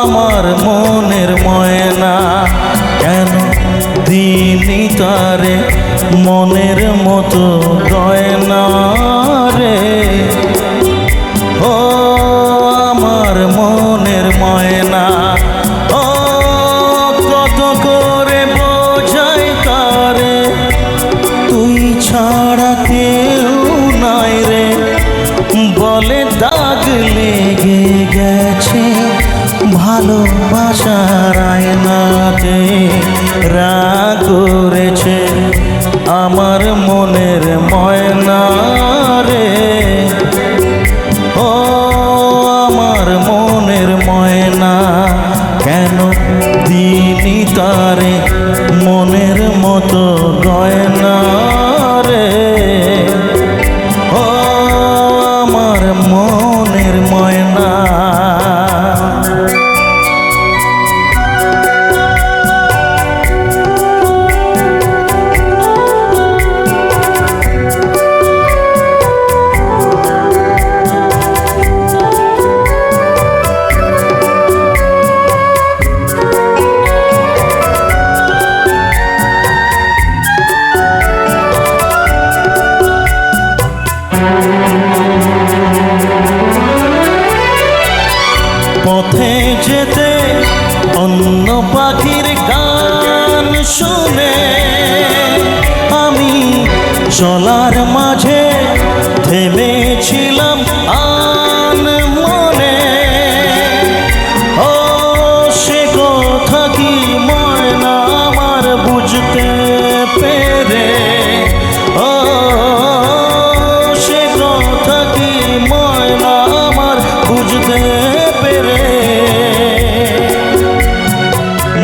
আমার মনের ময়না কেন দিনি তারে মনের মতো গয়না রে। ও আমার মনের ময়না, ও কত করে বোঝাই তারে, তুই ছাড়া কেউ নাই রে। বলে দাগ লেগে গেছে ভালোবাসার আয়নাতে, রাগ করেছে আমার মনের ময়না রে। ও আমার মনের ময়না কেন দিনি তারে মনের মতো গয়না রে। ও আমার মনের ময়না। পথে যেতে অন্য পাখির গান শুনে আমি চলার মাঝে থেমেছিলাম আন মনে। ও সে কথা কি ময়না আমার বুঝতে পেরে, ও সে কথা কি ময়না আমার বুঝতে পেরে।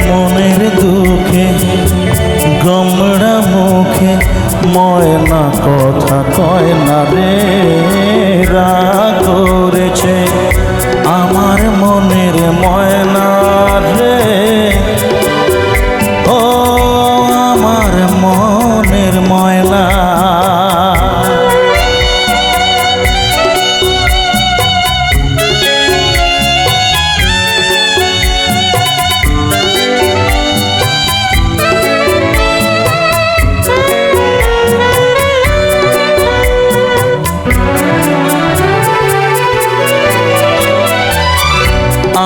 মনের দুঃখে গমড়া মুখে ময়না কথা কয় না রে, রাগ করেছে আমার মনের ময়না রে। ও আমার মনের ময়না।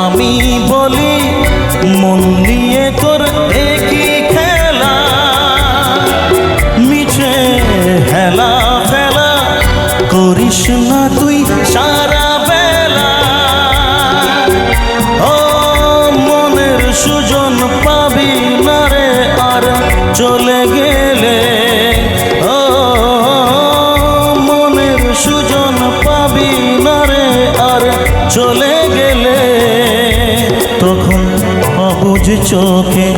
আমি বলি মন নিয়ে তোর একই খেলা, মিছে হেলা ফেলা করিস না তুই সারা বেলা। ও মনের সুজন পাবি না রে আর চলে গেলে, ও মনের সুজন পাবি না রে আর চলে গেলে। তখন অবুঝ চোখে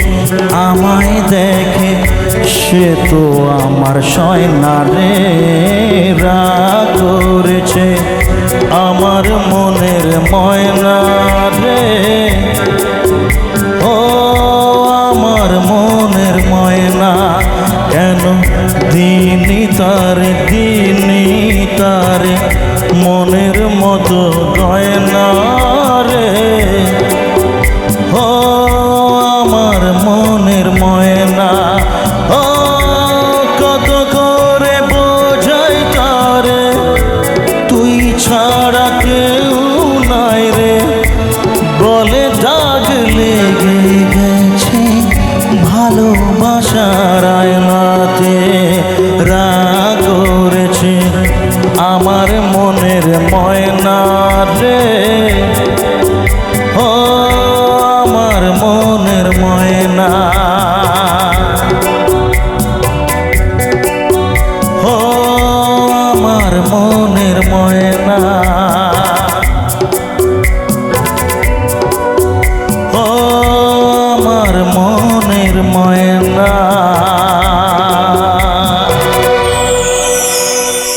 আমায় দেখে সে তো আমার সয়না রে, রাগ করেছে আমার মনের ময়না রে। ও আমার মনের ময়না কেন দিনি তারে, দিনি তারে মনের মতো গয়না রে। ও আমার মনের ময়না, ও কত করে বোঝাই তারে, তুই ছাড়া কেউ নাই রে। বলে দাগ লেগে গেছে ভালোবাসার আয়নাতে, রাগ করেছে আমার মনের ময়না রে। ও আমার মনের ময়না। ও আমার মনের ময়না। ও আমার মনের ময়না।